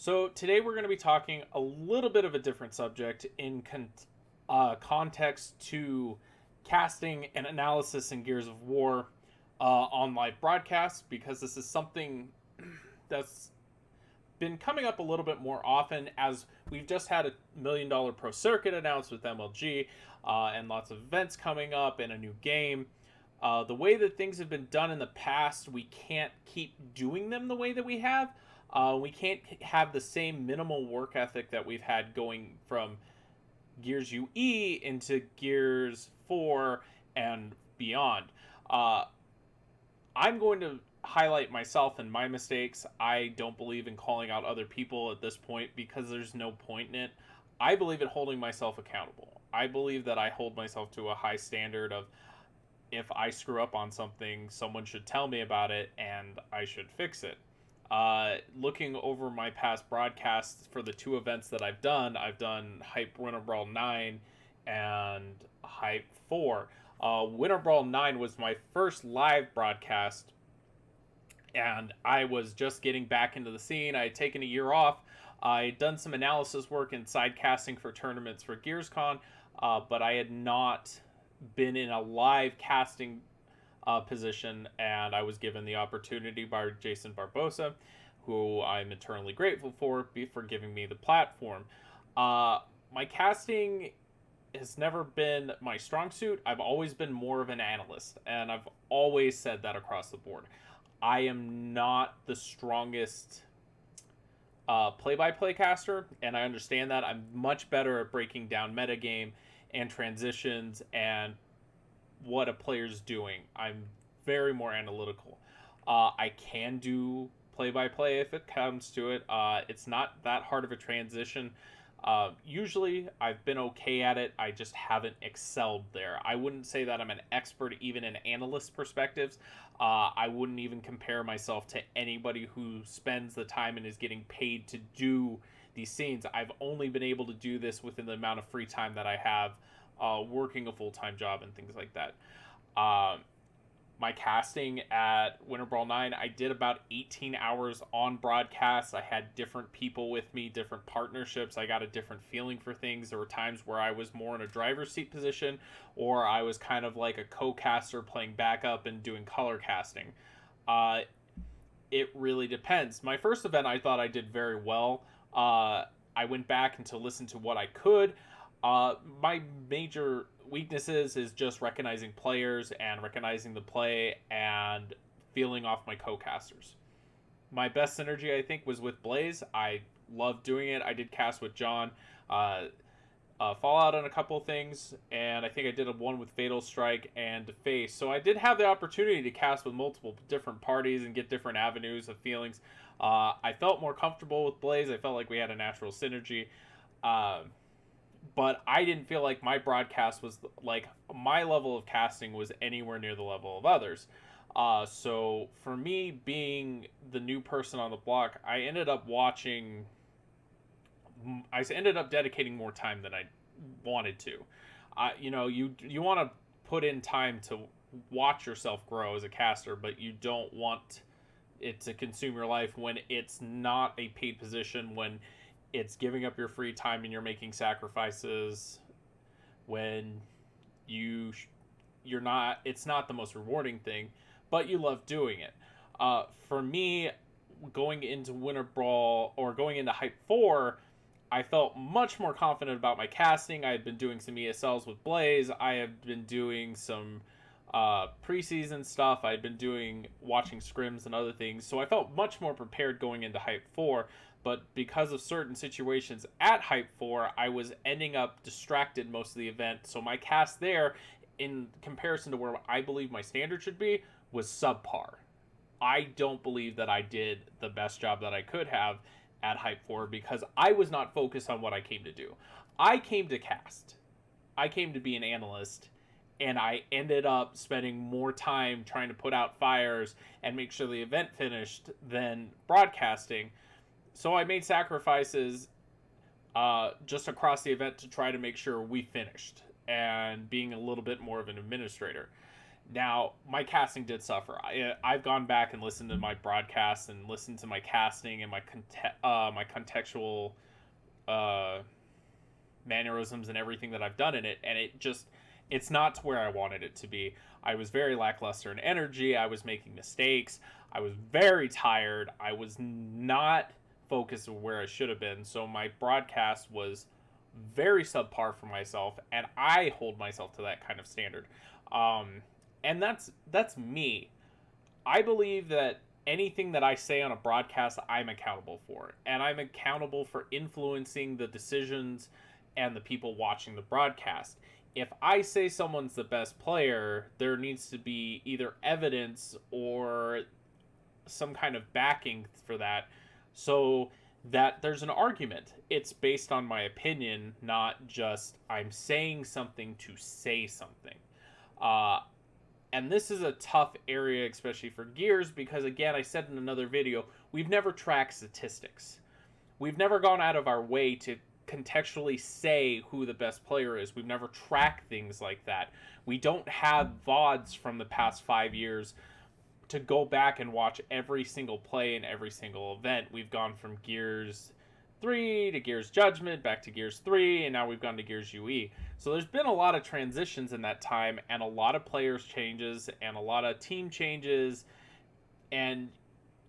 So today we're going to be talking a little bit of a different subject in context to casting and analysis in Gears of War on live broadcasts, because this is something that's been coming up a little bit more often as we've just had $1 million pro circuit announced with MLG and lots of events coming up and a new game. The way that things have been done in the past, we can't keep doing them the way that we have. We can't have the same minimal work ethic that we've had going from Gears UE into Gears 4 and beyond. Uh, I'm going to highlight myself and my mistakes. I don't believe in calling out other people at this point because there's no point in it. I believe in holding myself accountable. I believe that I hold myself to a high standard of, if I screw up on something, someone should tell me about it and I should fix it. Looking over my past broadcasts for the two events that I've done Hype Winter Brawl 9 and Hype 4. Winter Brawl 9 was my first live broadcast, and I was just getting back into the scene. I had taken a year off. I had done some analysis work and side casting for tournaments for GearsCon, but I had not been in a live casting position, and I was given the opportunity by Jason Barbosa, who I'm eternally grateful for giving me the platform. My casting has never been my strong suit. I've always been more of an analyst, and I've always said that across the board. I am not the strongest play-by-play caster, and I understand that. I'm much better at breaking down metagame and transitions and what a player's doing. I'm very more analytical. I can do play-by-play if it comes to it. It's not that hard of a transition. Usually I've been okay at it. I just haven't excelled there. I wouldn't say that I'm an expert even in analyst perspectives. I wouldn't even compare myself to anybody who spends the time and is getting paid to do these scenes. I've only been able to do this within the amount of free time that I have working a full-time job and things like that. My casting at Winter Brawl 9, I did about 18 hours on broadcast. I had different people with me, different partnerships. I got a different feeling for things. There were times where I was more in a driver's seat position, or I was kind of like a co-caster playing backup and doing color casting. It really depends. My first event, I thought I did very well. I went back and to listen to what I could. My major weaknesses is just recognizing players and recognizing the play and feeling off my co-casters. My best synergy, I think, was with Blaze. I loved doing it. I did cast with John, Fallout on a couple of things, and I think I did one with Fatal Strike and Deface. So I did have the opportunity to cast with multiple different parties and get different avenues of feelings. I felt more comfortable with Blaze. I felt like we had a natural synergy. But I didn't feel like my broadcast was like my level of casting was anywhere near the level of others. So for me, being the new person on the block, I ended up dedicating more time than I wanted to. You want to put in time to watch yourself grow as a caster, but you don't want it to consume your life when it's not a paid position, when it's giving up your free time and you're making sacrifices, when you're not, it's not the most rewarding thing, but you love doing it. For me, going into Winter Brawl or going into Hype 4, I felt much more confident about my casting. I had been doing some ESLs with Blaze. I had been doing some preseason stuff. I had been watching scrims and other things. So I felt much more prepared going into Hype 4. But because of certain situations at Hype 4, I was ending up distracted most of the event. So my cast there, in comparison to where I believe my standard should be, was subpar. I don't believe that I did the best job that I could have at Hype 4 because I was not focused on what I came to do. I came to cast. I came to be an analyst, and I ended up spending more time trying to put out fires and make sure the event finished than broadcasting. So I made sacrifices just across the event to try to make sure we finished and being a little bit more of an administrator. Now, my casting did suffer. I've gone back and listened to my broadcasts and listened to my casting and my contextual uh, mannerisms and everything that I've done in it, and it's not to where I wanted it to be. I was very lackluster in energy. I was making mistakes. I was very tired. I was not focused on where I should have been. So my broadcast was very subpar for myself, and I hold myself to that kind of standard. And that's me. I believe that anything that I say on a broadcast, I'm accountable for, and I'm accountable for influencing the decisions and the people watching the broadcast. If I say someone's the best player, there needs to be either evidence or some kind of backing for that, so that there's an argument. It's based on my opinion, not just I'm saying something to say something. Uh, and this is a tough area, especially for Gears, because again, I said in another video, we've never tracked statistics. We've never gone out of our way to contextually say who the best player is. We've never tracked things like that. We don't have VODs from the past 5 years to go back and watch every single play in every single event. We've gone from Gears 3 to Gears Judgment, back to Gears 3, and now we've gone to Gears UE. So there's been a lot of transitions in that time, and a lot of players changes, and a lot of team changes, and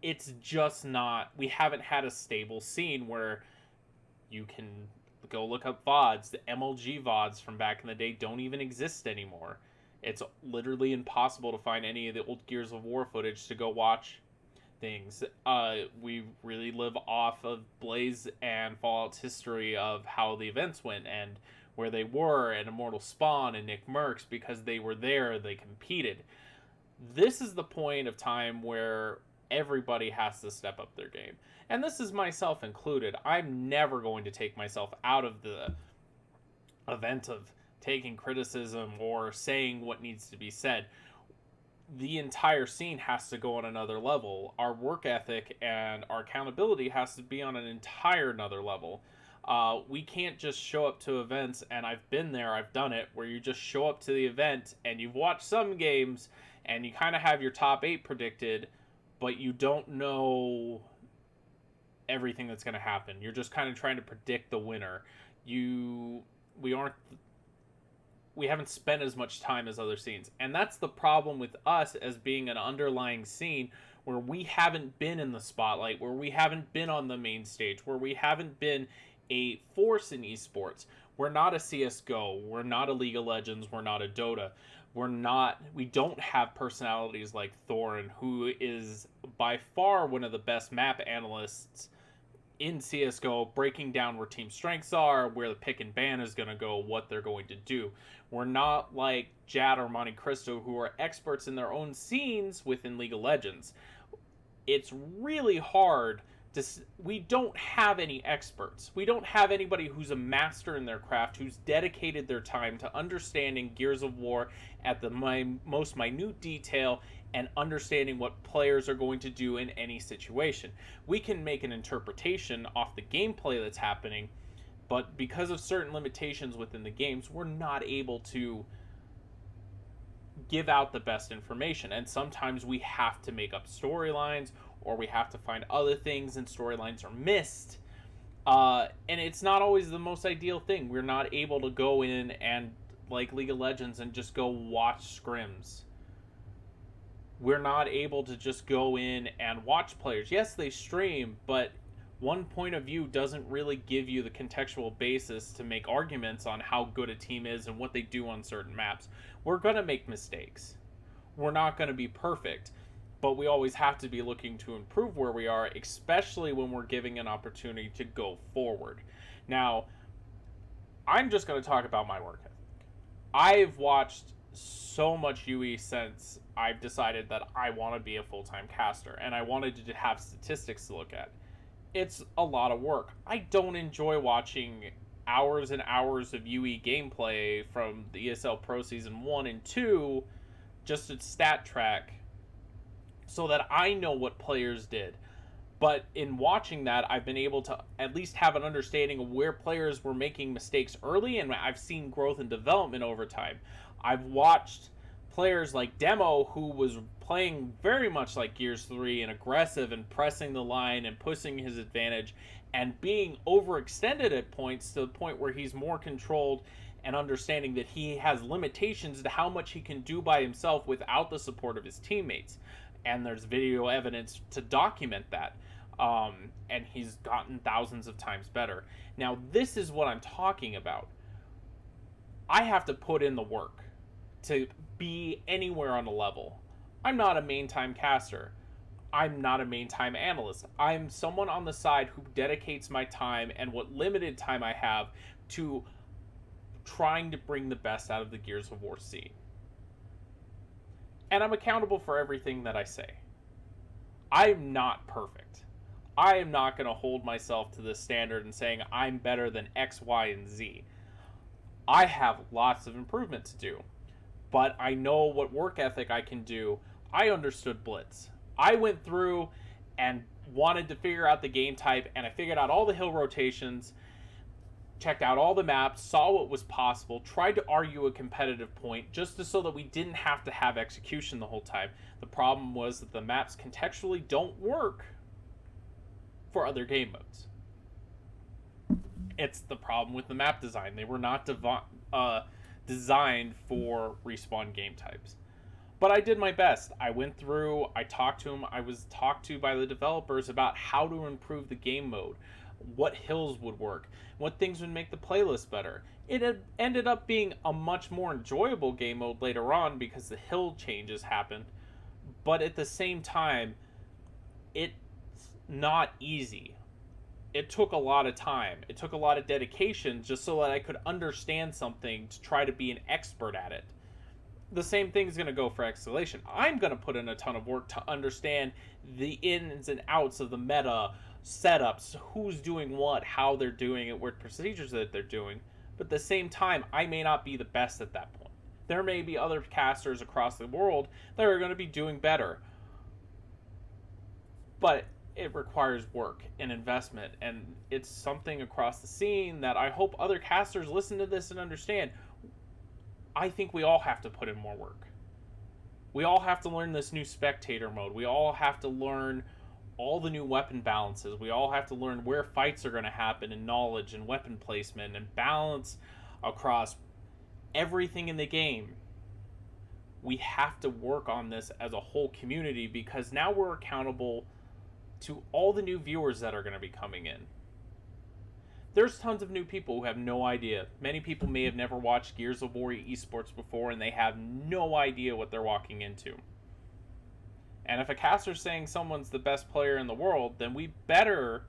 it's just not, we haven't had a stable scene where you can go look up VODs. The MLG VODs from back in the day don't even exist anymore. It's literally impossible to find any of the old Gears of War footage to go watch things. We really live off of Blaze and Fallout's history of how the events went and where they were, and Immortal Spawn and Nick Merckx, because they were there, they competed. This is the point of time where everybody has to step up their game. And this is myself included. I'm never going to take myself out of the event of taking criticism or saying what needs to be said. The entire scene has to go on another level. Our work ethic and our accountability has to be on an entire another level. We can't just show up to events, and I've been there, I've done it, where you just show up to the event and you've watched some games and you kind of have your top 8 predicted, but you don't know everything that's going to happen. You're just kind of trying to predict the winner. We haven't spent as much time as other scenes. And that's the problem with us as being an underlying scene where we haven't been in the spotlight, where we haven't been on the main stage, where we haven't been a force in esports. We're not a CSGO, we're not a League of Legends, we're not a Dota. We don't have personalities like Thorin, who is by far one of the best map analysts in CSGO, breaking down where team strengths are, where the pick and ban is going to go, what they're going to do. We're not like Jad or Monte Cristo, who are experts in their own scenes within League of Legends. It's really hard we don't have any experts. We don't have anybody who's a master in their craft, who's dedicated their time to understanding Gears of War at the most minute detail and understanding what players are going to do in any situation. We can make an interpretation off the gameplay that's happening, but because of certain limitations within the games, we're not able to give out the best information. And sometimes we have to make up storylines, or we have to find other things, and storylines are missed. And it's not always the most ideal thing. We're not able to go in and, like League of Legends, and just go watch scrims. We're not able to just go in and watch players. Yes, they stream, but one point of view doesn't really give you the contextual basis to make arguments on how good a team is and what they do on certain maps. We're going to make mistakes. We're not going to be perfect, but we always have to be looking to improve where we are, especially when we're giving an opportunity to go forward. Now, I'm just going to talk about my work ethic. I've watched so much UE since I've decided that I want to be a full-time caster, and I wanted to have statistics to look at. It's a lot of work. I don't enjoy watching hours and hours of UE gameplay from the ESL Pro Season 1 and 2 just to stat track so that I know what players did. But in watching that, I've been able to at least have an understanding of where players were making mistakes early, and I've seen growth and development over time. I've watched players like Demo, who was playing very much like Gears 3 and aggressive and pressing the line and pushing his advantage and being overextended at points to the point where he's more controlled and understanding that he has limitations to how much he can do by himself without the support of his teammates. And there's video evidence to document that. And he's gotten thousands of times better. Now, this is what I'm talking about. I have to put in the work to be anywhere on a level. I'm not a main time caster. I'm not a main time analyst. I'm someone on the side who dedicates my time and what limited time I have to trying to bring the best out of the Gears of War scene. And I'm accountable for everything that I say. I'm not perfect. I am not going to hold myself to this standard and saying I'm better than X, Y, and Z. I have lots of improvement to do, but I know what work ethic I can do. I understood Blitz. I went through and wanted to figure out the game type, and I figured out all the hill rotations, checked out all the maps, saw what was possible, tried to argue a competitive point just so that we didn't have to have execution the whole time. The problem was that the maps contextually don't work for other game modes. It's the problem with the map design. They were not designed for respawn game types. But I did my best. I went through, I talked to them, I was talked to by the developers about how to improve the game mode, what hills would work, what things would make the playlist better. It had ended up being a much more enjoyable game mode later on because the hill changes happened. But at the same time, it's not easy. It took a lot of time. It took a lot of dedication just so that I could understand something to try to be an expert at it. The same thing is going to go for Escalation. I'm going to put in a ton of work to understand the ins and outs of the meta, setups, who's doing what, how they're doing it, what procedures that they're doing. But at the same time, I may not be the best at that point. There may be other casters across the world that are going to be doing better. But it requires work and investment, and it's something across the scene that I hope other casters listen to this and understand. I think we all have to put in more work. We all have to learn this new spectator mode. We all have to learn all the new weapon balances. We all have to learn where fights are going to happen, and knowledge and weapon placement and balance across everything in the game. We have to work on this as a whole community because now we're accountable to all the new viewers that are going to be coming in. There's tons of new people who have no idea. Many people may have never watched Gears of War eSports before, and they have no idea what they're walking into. And if a caster's saying someone's the best player in the world, then we better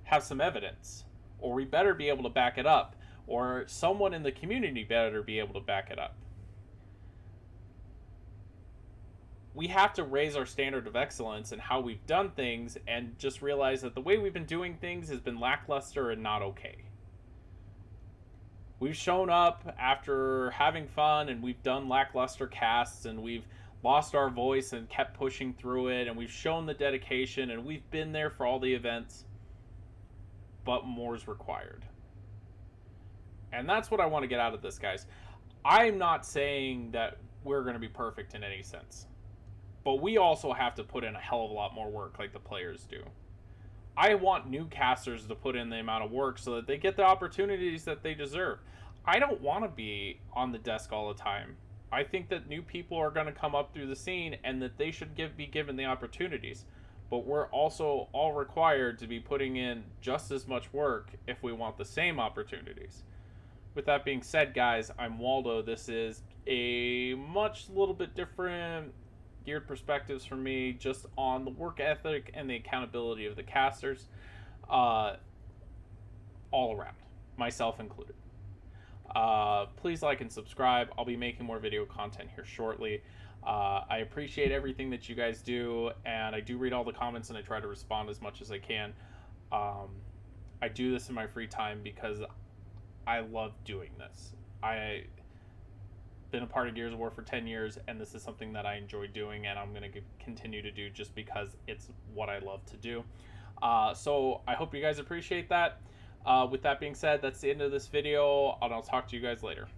have some evidence, or we better be able to back it up, or someone in the community better be able to back it up. We have to raise our standard of excellence in how we've done things and just realize that the way we've been doing things has been lackluster and not okay. We've shown up after having fun and we've done lackluster casts and we've lost our voice and kept pushing through it, and we've shown the dedication and we've been there for all the events, but more's required. And that's what I want to get out of this, guys. I'm not saying that we're going to be perfect in any sense. But we also have to put in a hell of a lot more work like the players do. I want new casters to put in the amount of work so that they get the opportunities that they deserve. I don't want to be on the desk all the time. I think that new people are going to come up through the scene and that they should be given the opportunities. But we're also all required to be putting in just as much work if we want the same opportunities. With that being said, guys, I'm Waldo. This is a little bit different geared perspectives from me just on the work ethic and the accountability of the casters all around, myself included. Please like and subscribe. I'll be making more video content here shortly. I appreciate everything that you guys do, and I do read all the comments and I try to respond as much as I can. I do this in my free time because I love doing this. I've been a part of Gears of War for 10 years, and this is something that I enjoy doing, and I'm going to continue to do just because it's what I love to do. So I hope you guys appreciate that. With that being said, that's the end of this video, and I'll talk to you guys later.